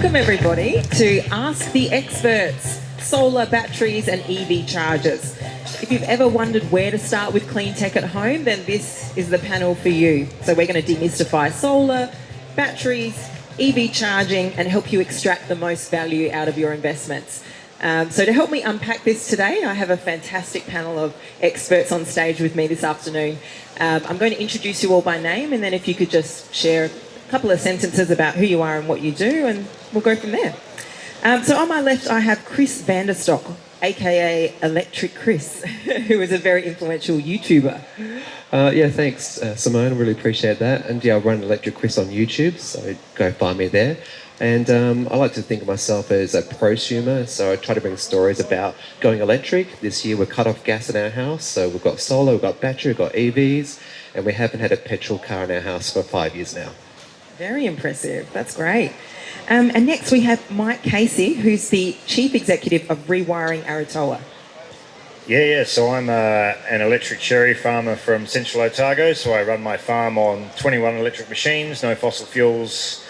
Welcome everybody to Ask the Experts, solar batteries and EV chargers. If you've ever wondered where to start with clean tech at home, then this is the panel for you. So we're going to demystify solar, batteries, EV charging and help you extract the most value out of your investments. So to help me unpack this today, I have a fantastic panel of experts on stage with me this afternoon. I'm going to introduce you all by name, and then if you could just share a couple of sentences about who you are and what you do, and we'll go from there. So on my left, I have Chris Vanderstock, aka Electric Chris, who is a very influential YouTuber. Yeah, thanks, Simone. I really appreciate that. And yeah, I run Electric Chris on YouTube, so go find me there. And I like to think of myself as a prosumer, so I try to bring stories about going electric. This year we're cut off gas in our house, so we've got solar, we've got battery, we've got EVs, and we haven't had a petrol car in our house for 5 years now. Very impressive, that's great. And next we have Mike Casey, who's the Chief Executive of Rewiring Aratoa. Yeah, so I'm an electric cherry farmer from Central Otago, so I run my farm on 21 electric machines, no fossil fuels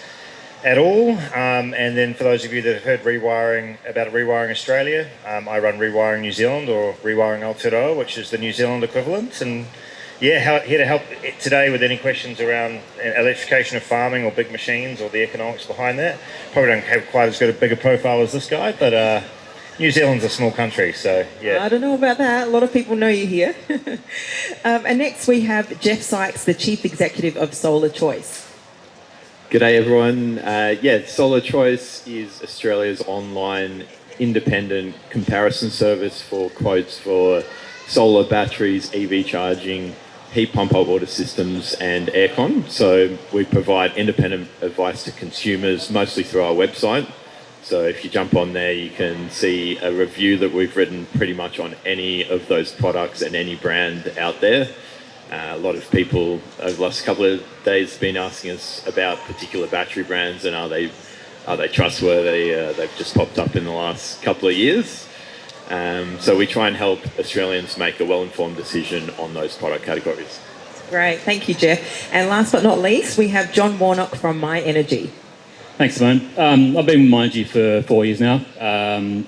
at all. And then for those of you that have heard about Rewiring Australia, I run Rewiring New Zealand, or Rewiring Aotearoa, which is the New Zealand equivalent. And yeah, here to help today with any questions around electrification of farming or big machines or the economics behind that. Probably don't have quite as good a bigger profile as this guy, but New Zealand's a small country, so yeah. I don't know about that. A lot of people know you here. And next we have Jeff Sykes, the Chief Executive of Solar Choice. G'day everyone. Solar Choice is Australia's online independent comparison service for quotes for solar batteries, EV charging, heat pump hot water systems and aircon. So we provide independent advice to consumers, mostly through our website. So if you jump on there, you can see a review that we've written pretty much on any of those products and any brand out there. A lot of people over the last couple of days have been asking us about particular battery brands and are they trustworthy? They've just popped up in the last couple of years. So we try and help Australians make a well-informed decision on those product categories. Great, thank you, Jeff. And last but not least, we have John Warnock from My Energy. Thanks, Simone. I've been with MyEnergy for 4 years now.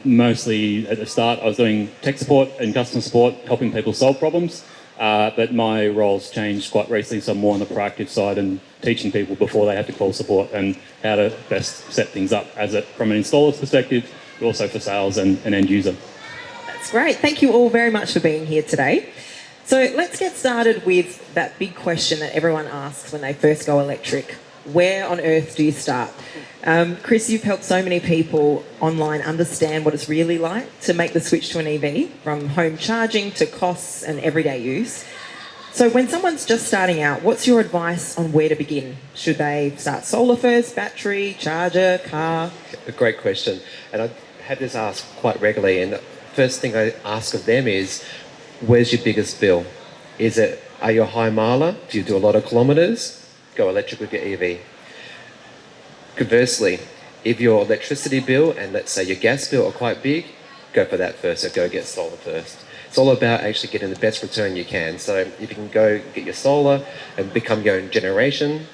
Mostly at the start, I was doing tech support and customer support, helping people solve problems. But my role's changed quite recently, so I'm more on the proactive side and teaching people before they have to call support and how to best set things up from an installer's perspective, but also for sales and an end user. That's great. Thank you all very much for being here today. So let's get started with that big question that everyone asks when they first go electric. Where on earth do you start? Chris, you've helped so many people online understand what it's really like to make the switch to an EV, from home charging to costs and everyday use. So when someone's just starting out, what's your advice on where to begin? Should they start solar first, battery, charger, car? A great question. And I have this asked quite regularly, and the first thing I ask of them is, where's your biggest bill? Are you a high miler? Do you do a lot of kilometres? Go electric with your EV. Conversely, if your electricity bill and let's say your gas bill are quite big, go for that first, so go get solar first. It's all about actually getting the best return you can. So if you can go get your solar and become your own generation,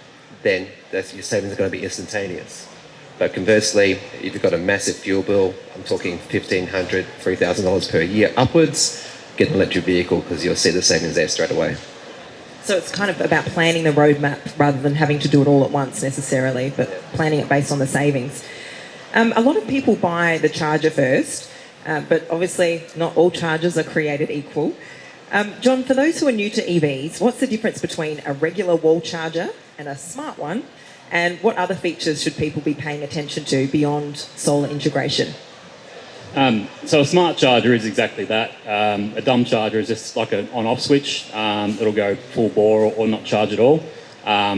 then your savings are going to be instantaneous. But conversely, if you've got a massive fuel bill, I'm talking $1,500, $3,000 per year upwards, get an electric vehicle because you'll see the savings there straight away. So it's kind of about planning the roadmap rather than having to do it all at once necessarily, but planning it based on the savings. A lot of people buy the charger first, but obviously not all chargers are created equal. John, for those who are new to EVs, what's the difference between a regular wall charger and a smart one? And what other features should people be paying attention to beyond solar integration? So a smart charger is exactly that. A dumb charger is just like an on-off switch. It'll go full bore or not charge at all,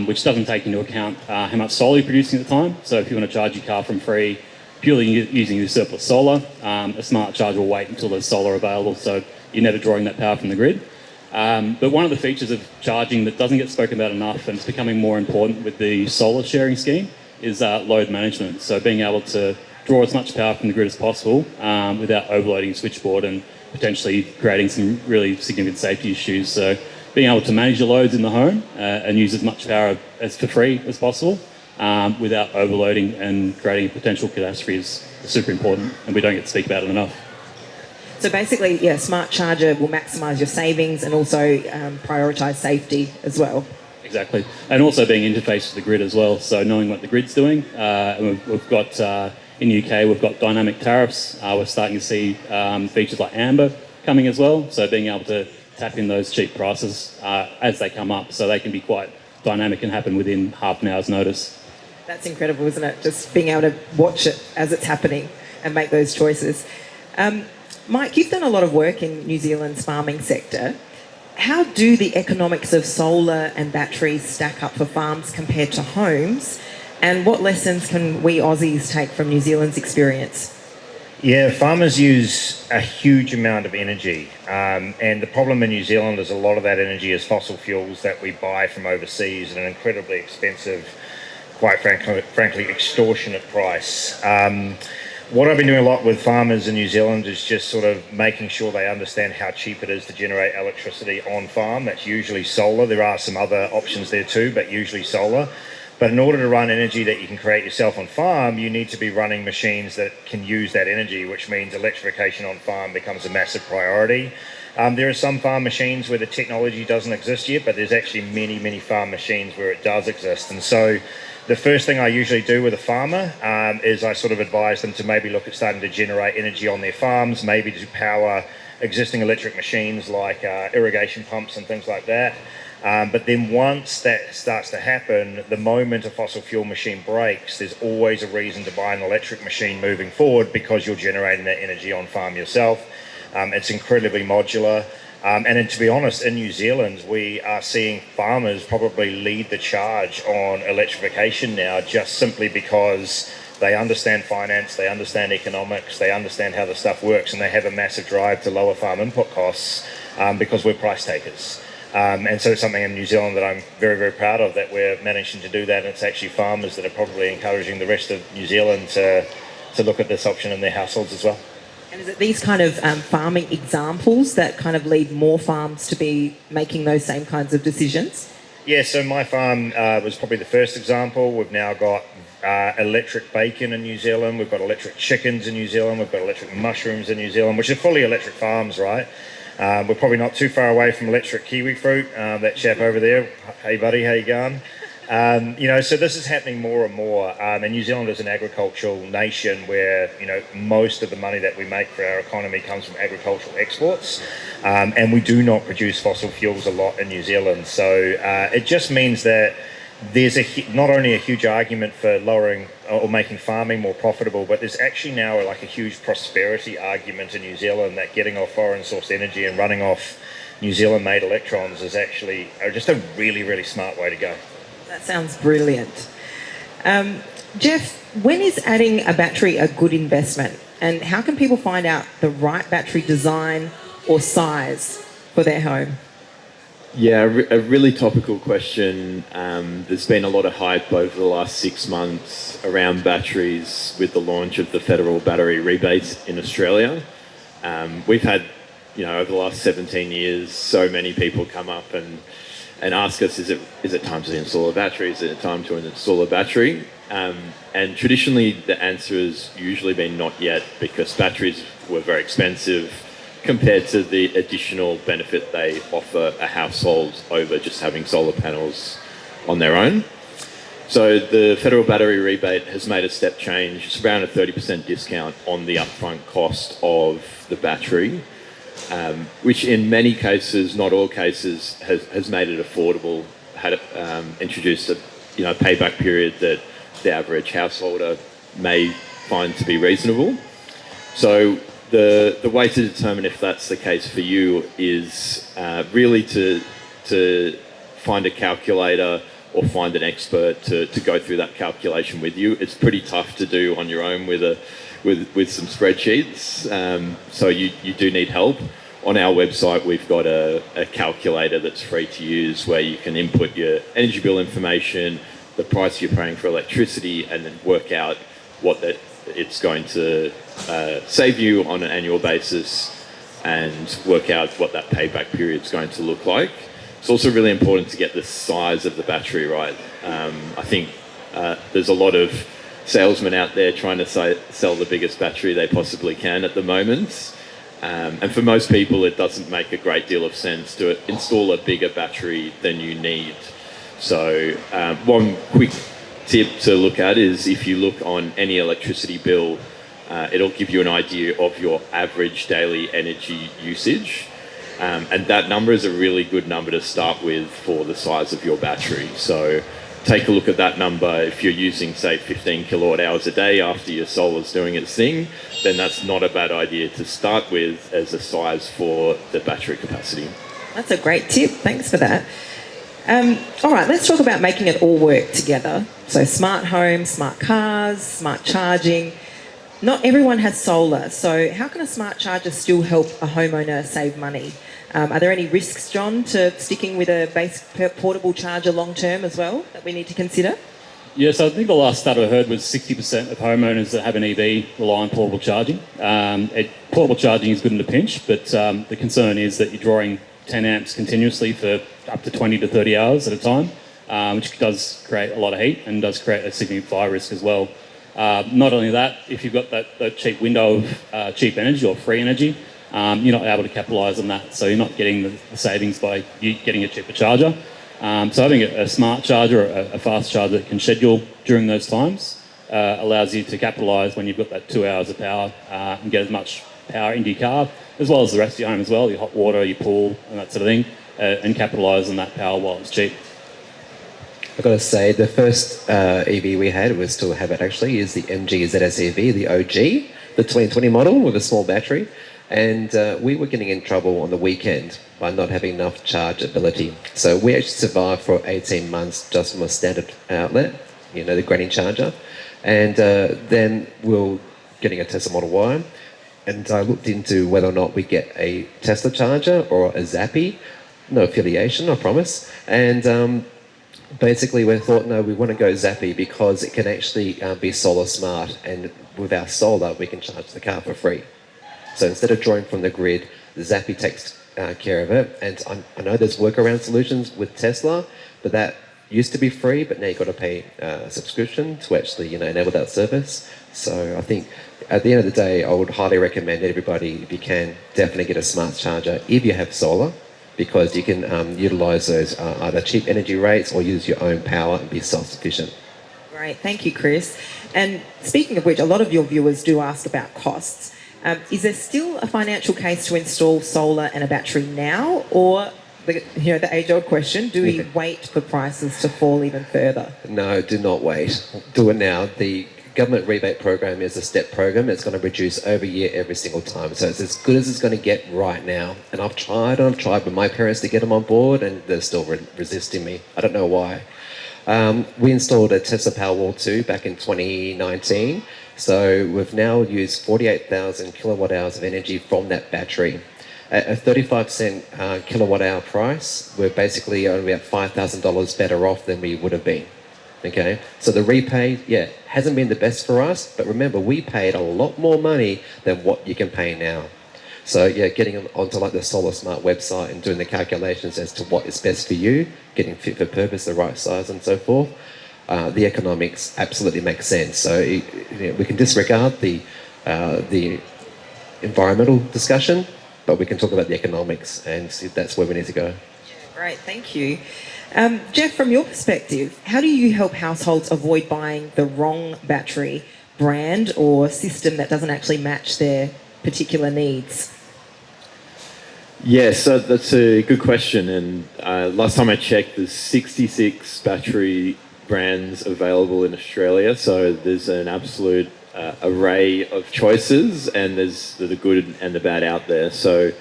which doesn't take into account how much solar you're producing at the time. So if you want to charge your car from free, purely using your surplus solar, a smart charger will wait until there's solar available, so you're never drawing that power from the grid. But one of the features of charging that doesn't get spoken about enough, and it's becoming more important with the solar sharing scheme, is load management. So being able to draw as much power from the grid as possible without overloading the switchboard and potentially creating some really significant safety issues. So being able to manage your loads in the home and use as much power as for free as possible without overloading and creating a potential catastrophe is super important, and we don't get to speak about it enough. So basically, yeah, smart charger will maximise your savings and also prioritise safety as well. Exactly, and also being interfaced with the grid as well. So knowing what the grid's doing, and we've got in the UK we've got dynamic tariffs. We're starting to see features like Amber coming as well. So being able to tap in those cheap prices as they come up, so they can be quite dynamic and happen within half an hour's notice. That's incredible, isn't it? Just being able to watch it as it's happening and make those choices. Mike, you've done a lot of work in New Zealand's farming sector. How do the economics of solar and batteries stack up for farms compared to homes? And what lessons can we Aussies take from New Zealand's experience? Yeah, farmers use a huge amount of energy. And the problem in New Zealand is a lot of that energy is fossil fuels that we buy from overseas at an incredibly expensive, quite frankly extortionate price. What I've been doing a lot with farmers in New Zealand is just sort of making sure they understand how cheap it is to generate electricity on farm. That's usually solar. There are some other options there too, but usually solar. But in order to run energy that you can create yourself on farm, you need to be running machines that can use that energy, which means electrification on farm becomes a massive priority. There are some farm machines where the technology doesn't exist yet, but there's actually many, many farm machines where it does exist. And so the first thing I usually do with a farmer is I sort of advise them to maybe look at starting to generate energy on their farms, maybe to power existing electric machines like irrigation pumps and things like that. But then once that starts to happen, the moment a fossil fuel machine breaks, there's always a reason to buy an electric machine moving forward because you're generating that energy on farm yourself. It's incredibly modular. And then, to be honest, in New Zealand, we are seeing farmers probably lead the charge on electrification now, just simply because they understand finance, they understand economics, they understand how the stuff works, and they have a massive drive to lower farm input costs because we're price takers. And so it's something in New Zealand that I'm very, very proud of, that we're managing to do that. And it's actually farmers that are probably encouraging the rest of New Zealand to look at this option in their households as well. And is it these kind of farming examples that kind of lead more farms to be making those same kinds of decisions? Yeah, so my farm was probably the first example. We've now got electric bacon in New Zealand. We've got electric chickens in New Zealand. We've got electric mushrooms in New Zealand, which are fully electric farms, right? We're probably not too far away from electric kiwi fruit. That chap over there, hey buddy, how you going? So this is happening more and more. And New Zealand is an agricultural nation where, most of the money that we make for our economy comes from agricultural exports. And we do not produce fossil fuels a lot in New Zealand. So it just means that there's not only a huge argument for lowering or making farming more profitable, but there's actually now like a huge prosperity argument in New Zealand that getting off foreign sourced energy and running off New Zealand made electrons is actually just a really, really smart way to go. That sounds brilliant. Jeff, when is adding a battery a good investment? And how can people find out the right battery design or size for their home? Yeah, a really topical question. There's been a lot of hype over the last 6 months around batteries with the launch of the federal battery rebate in Australia. We've had, over the last 17 years, so many people come up and ask us, is it time to install a battery? Is it time to install a battery? And traditionally, the answer has usually been not yet, because batteries were very expensive compared to the additional benefit they offer a household over just having solar panels on their own. So the federal battery rebate has made a step change. It's around a 30% discount on the upfront cost of the battery, which in many cases, not all cases, has made it affordable, introduced a payback period that the average householder may find to be reasonable. So the way to determine if that's the case for you is really to find a calculator or find an expert to go through that calculation with you. It's pretty tough to do on your own with some spreadsheets, so you do need help. On our website, we've got a calculator that's free to use where you can input your energy bill information, the price you're paying for electricity, and then work out what it's going to save you on an annual basis, and work out what that payback period is going to look like. It's also really important to get the size of the battery right. I think There's a lot of salesmen out there trying to sell the biggest battery they possibly can at the moment. And for most people, it doesn't make a great deal of sense to install a bigger battery than you need. So one quick tip to look at is if you look on any electricity bill, it'll give you an idea of your average daily energy usage. And that number is a really good number to start with for the size of your battery. So take a look at that number. If you're using, say, 15 kilowatt hours a day after your solar's doing its thing, then that's not a bad idea to start with as a size for the battery capacity. That's a great tip. Thanks for that. All right, let's talk about making it all work together. So smart homes, smart cars, smart charging. Not everyone has solar, so how can a smart charger still help a homeowner save money? Are there any risks, John, to sticking with a base portable charger long term as well that we need to consider? Yes, I think the last stat I heard was 60% of homeowners that have an EV rely on portable charging. Portable charging is good in a pinch, but the concern is that you're drawing 10 amps continuously for up to 20 to 30 hours at a time, which does create a lot of heat and does create a significant fire risk as well. Not only that, if you've got that cheap window of cheap energy or free energy, you're not able to capitalise on that. So you're not getting the savings by you getting a cheaper charger. So having a smart charger, a fast charger that can schedule during those times allows you to capitalise when you've got that 2 hours of power and get as much power into your car, as well as the rest of your home as well, your hot water, your pool and that sort of thing, and capitalise on that power while it's cheap. I've got to say, the first EV we had, we still have it actually, is the MG ZS EV, the OG, the 2020 model with a small battery. And we were getting in trouble on the weekend by not having enough charge ability. So we actually survived for 18 months just from a standard outlet, the granny charger. And then we were getting a Tesla Model Y. And I looked into whether or not we get a Tesla charger or a Zappy. No affiliation, I promise. And basically we thought, no, we want to go Zappy because it can actually be solar smart. And with our solar, we can charge the car for free. So instead of drawing from the grid, the Zappy takes care of it. And I know there's workaround solutions with Tesla, but that used to be free, but now you've got to pay a subscription to actually enable that service. So I think at the end of the day, I would highly recommend everybody, if you can, definitely get a smart charger if you have solar, because you can utilise those either cheap energy rates or use your own power and be self-sufficient. Great, thank you, Chris. And speaking of which, a lot of your viewers do ask about costs. Is there still a financial case to install solar and a battery now, or the age-old question, do we wait for prices to fall even further? No, do not wait. Do it now. The government rebate program is a step program. It's going to reduce every year, every single time. So it's as good as it's going to get right now. And I've tried with my parents to get them on board, and they're still resisting me. I don't know why. We installed a Tesla Powerwall 2 back in 2019. So we've now used 48,000 kilowatt hours of energy from that battery. At a 35-cent kilowatt hour price, we're basically only about $5,000 better off than we would have been. Okay, so the repay, hasn't been the best for us, but remember, we paid a lot more money than what you can pay now. So getting onto like the Solar Smart website and doing the calculations as to what is best for you, getting fit for purpose, the right size and so forth, the economics absolutely make sense. So we can disregard the environmental discussion, but we can talk about the economics, and see that's where we need to go. Great, thank you. Jeff, from your perspective, how do you help households avoid buying the wrong battery, brand or system that doesn't actually match their particular needs? Yeah, so that's a good question. And last time I checked, there's 66 battery brands available in Australia. So there's an absolute array of choices, and there's the good and the bad out there. So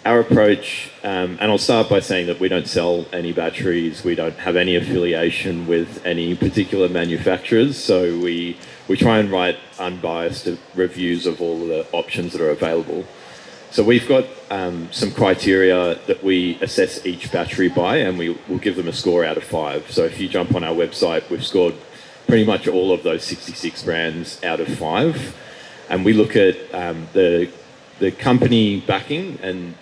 our approach, and I'll start by saying that we don't sell any batteries. We don't have any affiliation with any particular manufacturers. So we try and write unbiased reviews of all the options that are available. So we've got some criteria that we assess each battery by, and we will give them a score out of 5. So if you jump on our website, we've scored pretty much all of those 66 brands out of 5. And we look at the company backing and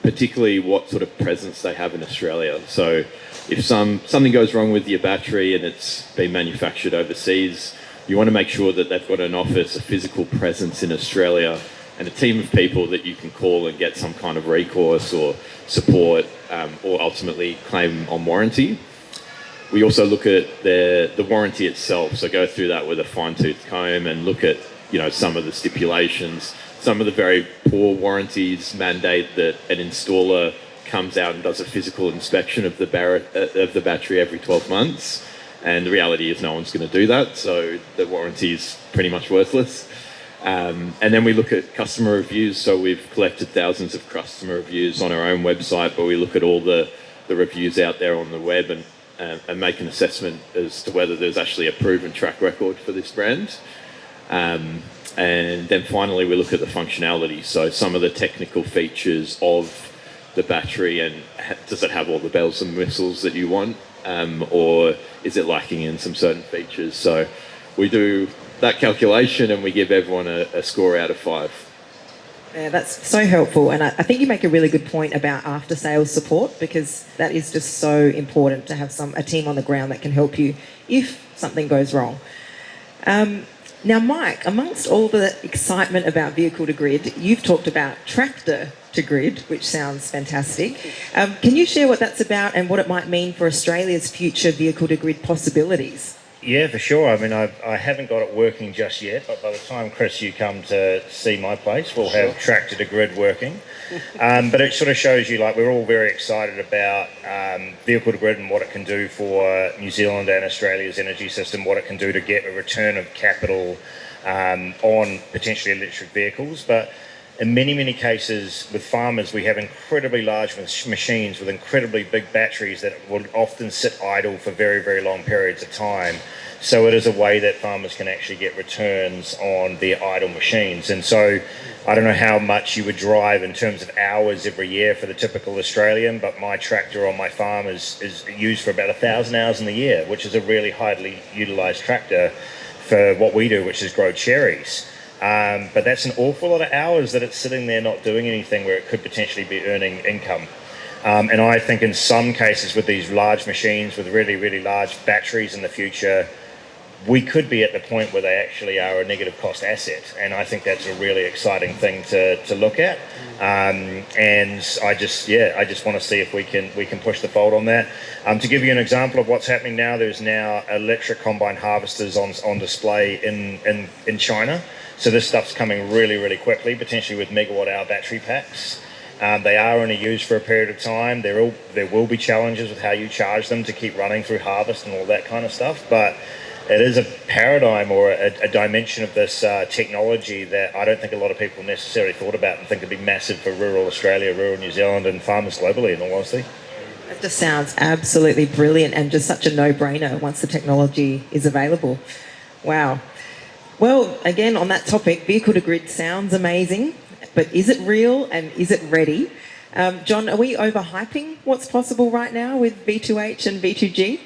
particularly what sort of presence they have in Australia. So if something goes wrong with your battery and it's been manufactured overseas, you want to make sure that they've got an office, a physical presence in Australia, and a team of people that you can call and get some kind of recourse or support, or ultimately claim on warranty. We also look at the warranty itself, so go through that with a fine-tooth comb and look at some of the stipulations. Some of the very poor warranties mandate that an installer comes out and does a physical inspection of the battery every 12 months, and the reality is no one's going to do that, so the warranty is pretty much worthless. And then we look at customer reviews, so we've collected thousands of customer reviews on our own website, but we look at all the reviews out there on the web and make an assessment as to whether there's actually a proven track record for this brand. And then finally we look at the functionality, so some of the technical features of the battery, and does it have all the bells and whistles that you want, or is it lacking in some certain features? So we do that calculation and we give everyone a score out of 5. Yeah, that's so helpful, and I think you make a really good point about after-sales support, because that is just so important to have a team on the ground that can help you if something goes wrong. Now, Mike, amongst all the excitement about vehicle to grid, you've talked about tractor to grid, which sounds fantastic. Can you share what that's about and what it might mean for Australia's future vehicle to grid possibilities? Yeah, for sure. I mean, I haven't got it working just yet, but by the time, Chris, you come to see my place, we'll have tractor to grid working. But it sort of shows you, like, we're all very excited about vehicle to grid and what it can do for New Zealand and Australia's energy system, what it can do to get a return of capital on potentially electric vehicles. But in many, many cases with farmers, we have incredibly large machines with incredibly big batteries that will often sit idle for very, very long periods of time. So it is a way that farmers can actually get returns on their idle machines. And so I don't know how much you would drive in terms of hours every year for the typical Australian, but my tractor on my farm is used for about 1,000 hours in the year, which is a really highly utilised tractor for what we do, which is grow cherries. But that's an awful lot of hours that it's sitting there not doing anything where it could potentially be earning income. And I think in some cases with these large machines with really, really large batteries in the future, we could be at the point where they actually are a negative cost asset. And I think that's a really exciting thing to look at. And I just want to see if we can push the fold on that. To give you an example of what's happening now, there's now electric combine harvesters on display in China. So this stuff's coming really, really quickly, potentially with megawatt-hour battery packs. They are only used for a period of time. There will be challenges with how you charge them to keep running through harvest and all that kind of stuff. But it is a paradigm or a dimension of this technology that I don't think a lot of people necessarily thought about and think would be massive for rural Australia, rural New Zealand, and farmers globally, in all honesty. That just sounds absolutely brilliant and just such a no-brainer once the technology is available. Wow. Well, again, on that topic, vehicle to grid sounds amazing, but is it real and is it ready? John, are we overhyping what's possible right now with V2H and V2G?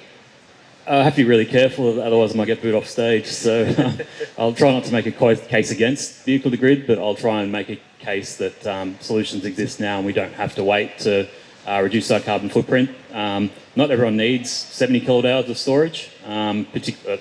I have to be really careful, otherwise I might get booed off stage. So I'll try not to make a case against vehicle to grid, but I'll try and make a case that solutions exist now and we don't have to wait to reduce our carbon footprint. Not everyone needs 70 kilowatt hours of storage. A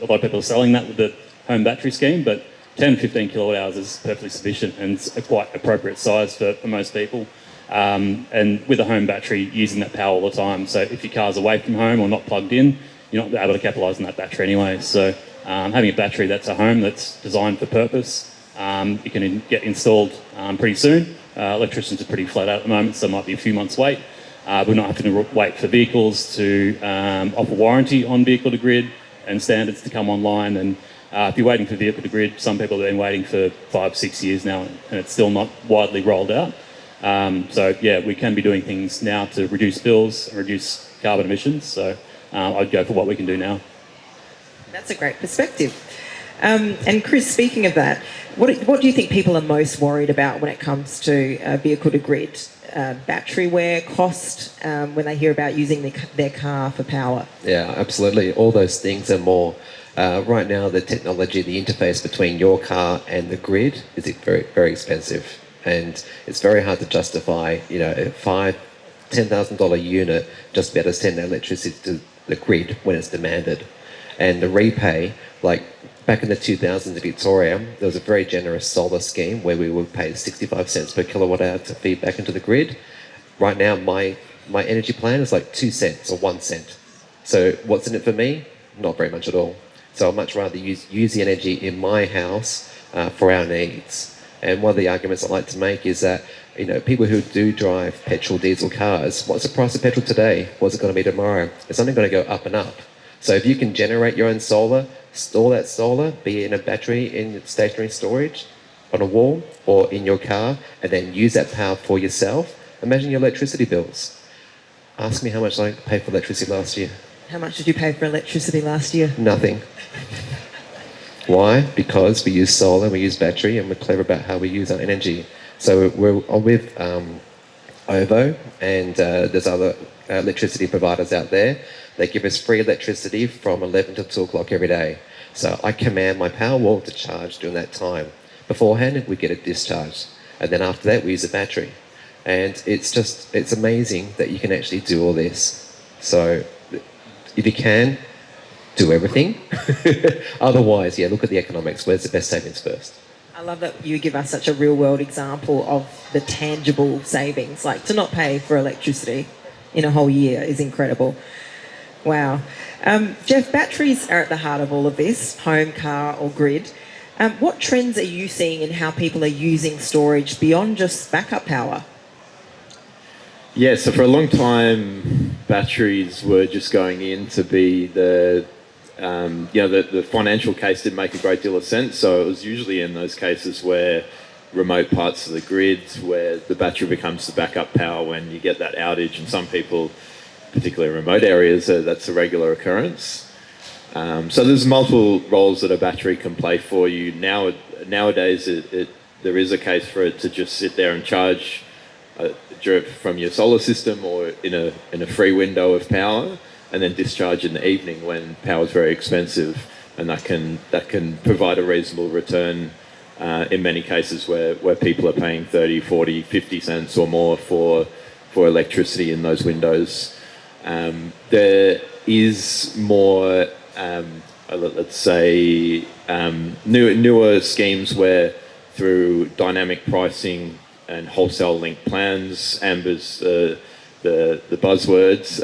lot of people are selling that with the home battery scheme, but 10, 15 kilowatt hours is perfectly sufficient and it's a quite appropriate size for most people. And with a home battery, using that power all the time. So if your car's away from home or not plugged in, you're not able to capitalise on that battery anyway. So having a battery that's a home that's designed for purpose, you can get installed pretty soon. Electricians are pretty flat out at the moment, so it might be a few months wait. We're not having to wait for vehicles to offer warranty on vehicle to grid and standards to come online. And if you're waiting for vehicle to grid, some people have been waiting for 5-6 years now and it's still not widely rolled out. So yeah, we can be doing things now to reduce bills and reduce carbon emissions. So I'd go for what we can do now. That's a great perspective. And Chris, speaking of that, what do you think people are most worried about when it comes to vehicle to grid? Battery wear, cost, when they hear about using their car for power? Yeah, absolutely. All those things and more. Right now, the technology, the interface between your car and the grid is very, very expensive. And it's very hard to justify, a $10,000 unit just better send electricity to the grid when it's demanded. And the repay, like back in the 2000s in Victoria, there was a very generous solar scheme where we would pay 65 cents per kilowatt hour to feed back into the grid. Right now, my energy plan is like 2 cents or 1 cent. So what's in it for me? Not very much at all. So I'd much rather use the energy in my house for our needs. And one of the arguments I like to make is that, people who do drive petrol, diesel cars, what's the price of petrol today? What's it going to be tomorrow? It's only going to go up and up. So if you can generate your own solar, store that solar, be it in a battery, in stationary storage, on a wall, or in your car, and then use that power for yourself, imagine your electricity bills. Ask me how much I paid for electricity last year. How much did you pay for electricity last year? Nothing. Why? Because we use solar, we use battery, and we're clever about how we use our energy. So we're with OVO, and there's other electricity providers out there. They give us free electricity from 11 till 2 o'clock every day. So I command my power wall to charge during that time. Beforehand, we get it discharged. And then after that, we use a battery. And it's amazing that you can actually do all this. So if you can, do everything. Otherwise, look at the economics. Where's the best savings first? I love that you give us such a real world example of the tangible savings. Like, to not pay for electricity in a whole year is incredible. Wow. Jeff, batteries are at the heart of all of this, home, car or grid. What trends are you seeing in how people are using storage beyond just backup power? Yeah, so for a long time, batteries were just going in to be the financial case didn't make a great deal of sense. So it was usually in those cases where remote parts of the grid, where the battery becomes the backup power when you get that outage. And some people, particularly in remote areas, that's a regular occurrence. So there's multiple roles that a battery can play for you. Nowadays, there is a case for it to just sit there and charge from your solar system or in a free window of power, and then discharge in the evening when power is very expensive, and that can provide a reasonable return in many cases where people are paying 30, 40, 50 cents or more for electricity in those windows. There is more, let's say, newer schemes where through dynamic pricing and wholesale linked plans, Amber's the buzzwords,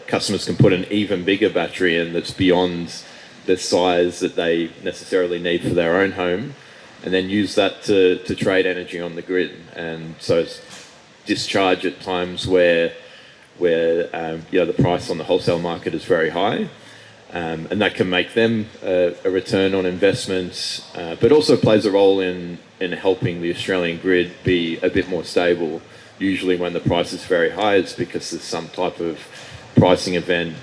customers can put an even bigger battery in that's beyond the size that they necessarily need for their own home, and then use that to trade energy on the grid. And so it's discharge at times where the price on the wholesale market is very high, and that can make them a return on investment, but also plays a role in helping the Australian grid be a bit more stable. Usually when the price is very high, it's because there's some type of pricing event.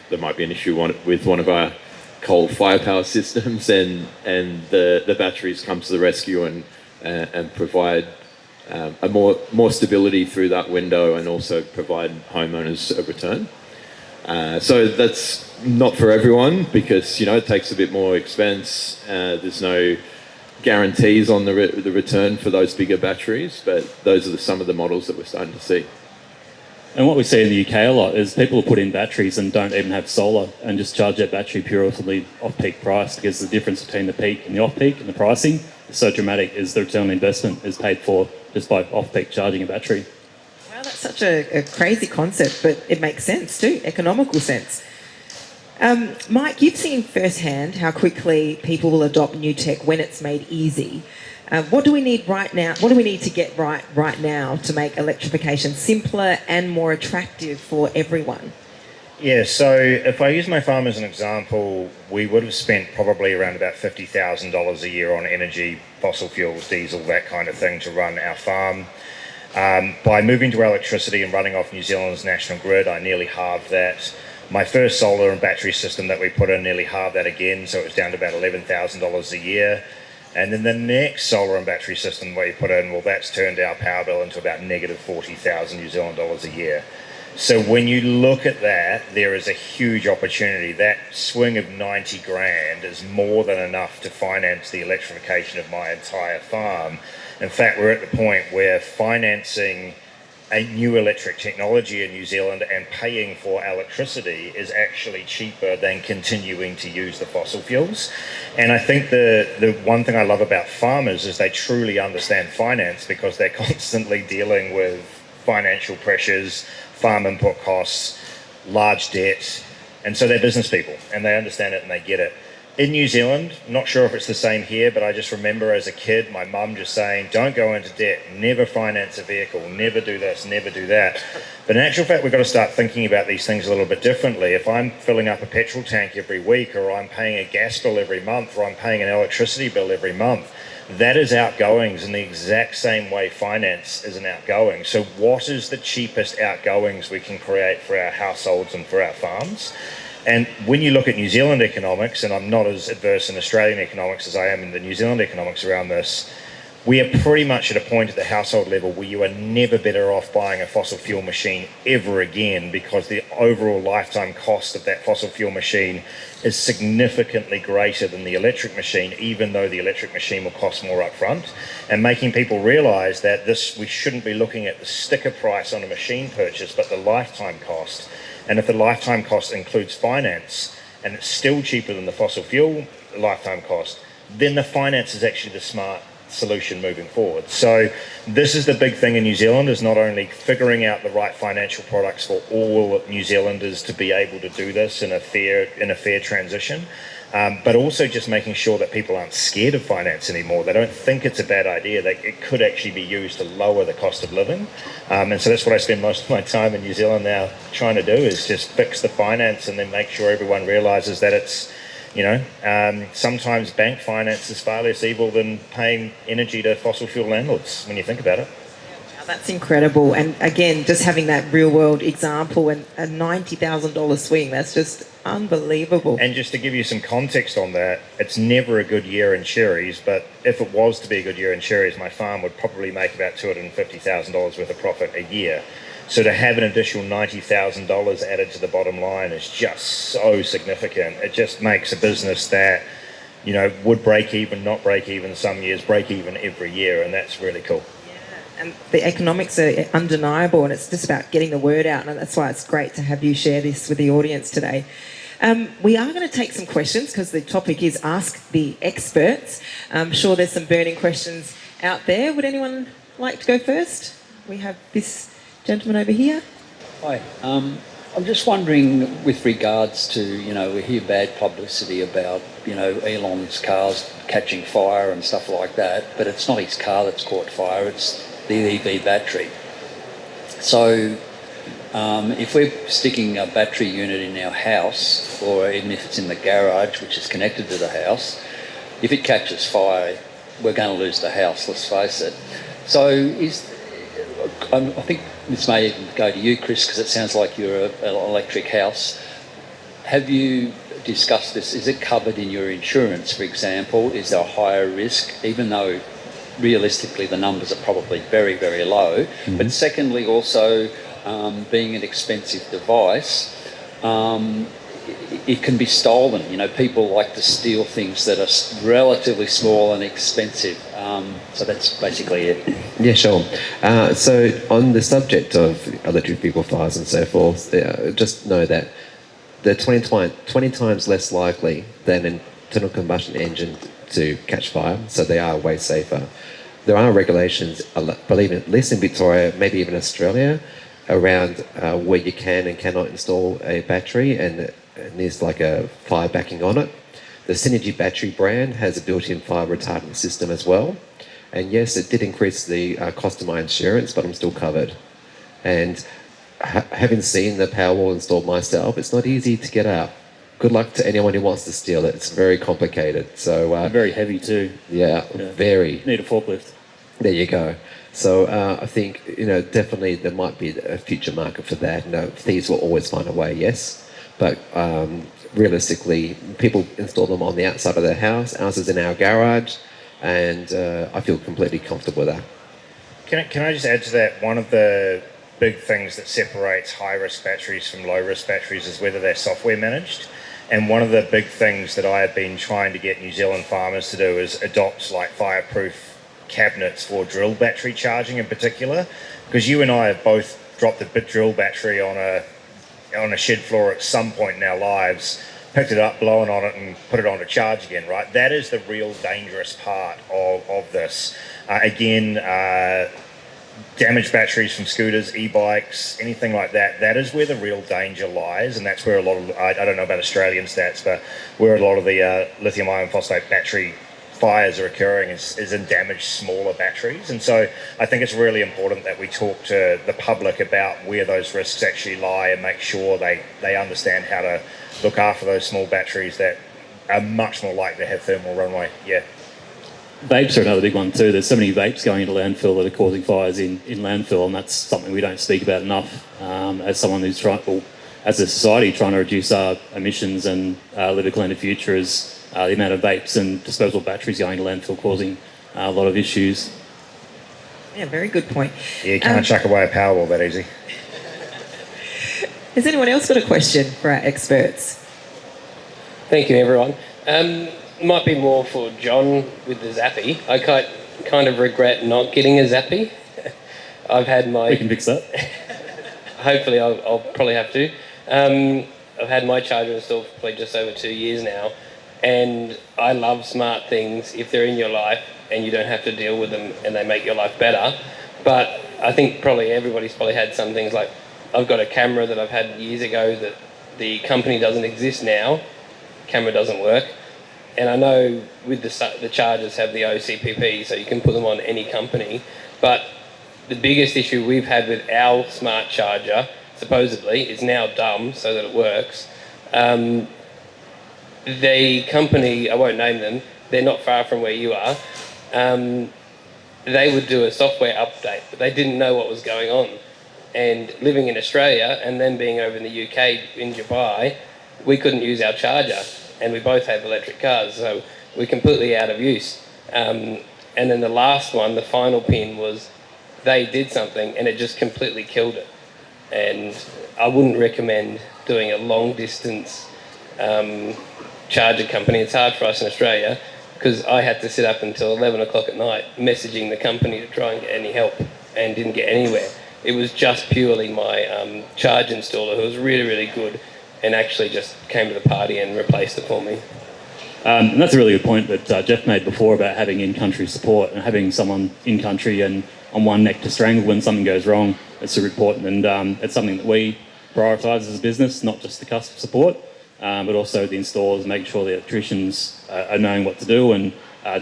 There might be an issue with one of our coal firepower systems, and the batteries come to the rescue and provide a more stability through that window, and also provide homeowners a return. So that's not for everyone, because it takes a bit more expense. There's no guarantees on the return for those bigger batteries, but those are some of the models that we're starting to see. And what we see in the UK a lot is people put in batteries and don't even have solar and just charge their battery purely for the off-peak price, because the difference between the peak and the off-peak and the pricing is so dramatic, is the return on investment is paid for just by off-peak charging a battery. Wow, that's such a crazy concept, but it makes sense too, economical sense. Mike, you've seen firsthand how quickly people will adopt new tech when it's made easy. What do we need right now? What do we need to get right now to make electrification simpler and more attractive for everyone? Yeah, so if I use my farm as an example, we would have spent probably around about $50,000 a year on energy, fossil fuels, diesel, that kind of thing to run our farm. By moving to electricity and running off New Zealand's national grid, I nearly halved that. My first solar and battery system that we put in nearly halved that again, so it was down to about $11,000 a year. And then the next solar and battery system we put in, well, that's turned our power bill into about negative 40,000 New Zealand dollars a year. So when you look at that, there is a huge opportunity. That swing of 90 grand is more than enough to finance the electrification of my entire farm. In fact, we're at the point where financing a new electric technology in New Zealand and paying for electricity is actually cheaper than continuing to use the fossil fuels. And I think the one thing I love about farmers is they truly understand finance because they're constantly dealing with financial pressures, farm input costs, large debt, and so they're business people and they understand it and they get it. In New Zealand, not sure if it's the same here, but I just remember as a kid, my mum just saying, don't go into debt, never finance a vehicle, never do this, never do that. But in actual fact, we've got to start thinking about these things a little bit differently. If I'm filling up a petrol tank every week, or I'm paying a gas bill every month, or I'm paying an electricity bill every month, that is outgoings in the exact same way finance is an outgoing. So what is the cheapest outgoings we can create for our households and for our farms? And when you look at New Zealand economics, and I'm not as adverse in Australian economics as I am in the New Zealand economics around this, we are pretty much at a point at the household level where you are never better off buying a fossil fuel machine ever again, because the overall lifetime cost of that fossil fuel machine is significantly greater than the electric machine, even though the electric machine will cost more upfront. And making people realise that we shouldn't be looking at the sticker price on a machine purchase, but the lifetime cost. And if the lifetime cost includes finance and it's still cheaper than the fossil fuel lifetime cost, then the finance is actually the smart solution moving forward. So this is the big thing in New Zealand, is not only figuring out the right financial products for all New Zealanders to be able to do this in a fair transition, but also just making sure that people aren't scared of finance anymore. They don't think it's a bad idea. It could actually be used to lower the cost of living. And so that's what I spend most of my time in New Zealand now trying to do, is just fix the finance and then make sure everyone realises that it's, sometimes bank finance is far less evil than paying energy to fossil fuel landlords, when you think about it. That's incredible. And again, just having that real world example and a $90,000 swing, that's just unbelievable. And just to give you some context on that, it's never a good year in cherries, but if it was to be a good year in cherries, my farm would probably make about $250,000 worth of profit a year. So to have an additional $90,000 added to the bottom line is just so significant. It just makes a business that, would break even, not break even some years, break even every year, and that's really cool. And the economics are undeniable, and it's just about getting the word out, and that's why it's great to have you share this with the audience today. We are going to take some questions because the topic is Ask the Experts. I'm sure there's some burning questions out there. Would anyone like to go first? We have this gentleman over here. Hi. I'm just wondering, with regards to, we hear bad publicity about, Elon's cars catching fire and stuff like that, but it's not his car that's caught fire, it's the EV battery. So if we're sticking a battery unit in our house, or even if it's in the garage, which is connected to the house, if it catches fire, we're going to lose the house, let's face it. So I think this may even go to you, Chris, because it sounds like you're an electric house. Have you discussed this? Is it covered in your insurance, for example? Is there a higher risk, even though realistically the numbers are probably very, very low? Mm-hmm. But secondly, also, being an expensive device, it can be stolen. People like to steal things that are relatively small and expensive. So that's basically it. Yeah, sure. So on the subject of electric vehicle fires and so forth, just know that they're 20 times less likely than an internal combustion engine to catch fire, so they are way safer. There are regulations, believe it, at least in Victoria, maybe even Australia, around where you can and cannot install a battery, and there's like a fire backing on it. The Synergy battery brand has a built-in fire retardant system as well. And yes, it did increase the cost of my insurance, but I'm still covered. And having seen the Powerwall installed myself, it's not easy to get out. Good luck to anyone who wants to steal it. It's very complicated. So Very heavy too. Yeah, very. Need a forklift. There you go. So I think, definitely there might be a future market for that. Thieves will always find a way, yes. But realistically, people install them on the outside of their house. Ours is in our garage, and I feel completely comfortable with that. Can I just add to that? One of the big things that separates high-risk batteries from low-risk batteries is whether they're software managed. And one of the big things that I have been trying to get New Zealand farmers to do is adopt like fireproof cabinets for drill battery charging in particular, because you and I have both dropped a bit drill battery on a shed floor at some point in our lives, picked it up, blown on it, and put it on to charge again, right? That is the real dangerous part of this. Damaged batteries from scooters, e-bikes, anything like that, that is where the real danger lies, and that's where a lot of, I don't know about Australian stats, but where a lot of the lithium iron phosphate battery fires are occurring is in damaged smaller batteries. And so I think it's really important that we talk to the public about where those risks actually lie and make sure they understand how to look after those small batteries that are much more likely to have thermal runaway. Yeah. Vapes are another big one too. There's so many vapes going into landfill that are causing fires in landfill, and that's something we don't speak about enough. As someone who's as a society, trying to reduce our emissions and live a cleaner future, is the amount of vapes and disposable batteries going to landfill causing a lot of issues. Yeah, very good point. Yeah, you can't chuck away a Powerball that easy. Has anyone else got a question for our experts? Thank you, everyone. Might be more for John with the Zappy. I kind of regret not getting a Zappy. I've had my... We can fix that. Hopefully, I'll probably have to. I've had my charger installed for just over 2 years now, and I love smart things if they're in your life and you don't have to deal with them and they make your life better. But I think probably everybody's probably had some things like, I've got a camera that I've had years ago that the company doesn't exist now. Camera doesn't work. And I know with the chargers have the OCPP, so you can put them on any company. But the biggest issue we've had with our smart charger, supposedly, is now dumb so that it works. The company, I won't name them, they're not far from where you are. They would do a software update, but they didn't know what was going on. And living in Australia and then being over in the UK, in Dubai, we couldn't use our charger. And we both have electric cars, so we're completely out of use. And then the last one, the final pin, was they did something and it just completely killed it. And I wouldn't recommend doing a long distance charger company. It's hard for us in Australia because I had to sit up until 11 o'clock at night messaging the company to try and get any help and didn't get anywhere. It was just purely my charge installer who was really, really good and actually just came to the party and replaced it for me. And that's a really good point that Jeff made before about having in-country support and having someone in-country and on one neck to strangle when something goes wrong. It's super important, and it's something that we prioritise as a business, not just the customer support, but also the installers, making sure the electricians are knowing what to do and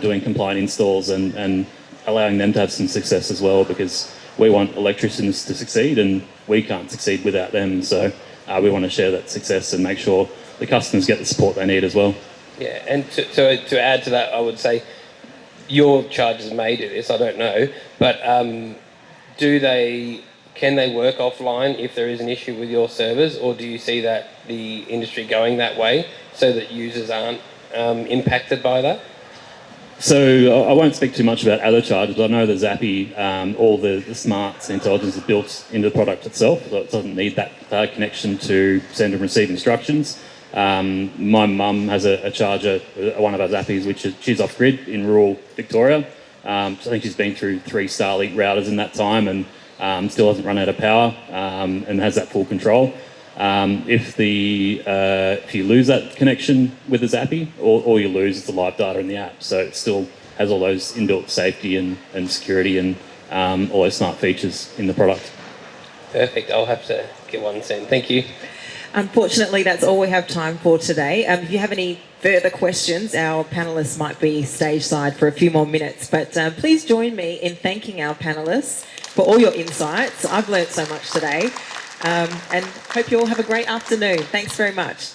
doing compliant installs and allowing them to have some success as well, because we want electricians to succeed and we can't succeed without them. So we want to share that success and make sure the customers get the support they need as well. Yeah, and to add to that, I would say your chargers may do this, I don't know, but can they work offline if there is an issue with your servers, or do you see that the industry going that way so that users aren't impacted by that? So I won't speak too much about other chargers, but I know the Zappy, all the smarts, intelligence is built into the product itself, so it doesn't need that connection to send and receive instructions. My mum has a charger, one of our Zappies, which she's off-grid in rural Victoria. So I think she's been through 3 Starlink routers in that time and still hasn't run out of power and has that full control. If you lose that connection with the Zappy, all you lose is the live data in the app. So it still has all those inbuilt safety and security and all those smart features in the product. Perfect. I'll have to get one soon. Thank you. Unfortunately, that's all we have time for today. If you have any further questions, our panellists might be stage side for a few more minutes, but please join me in thanking our panellists for all your insights. I've learnt so much today, and hope you all have a great afternoon. Thanks very much.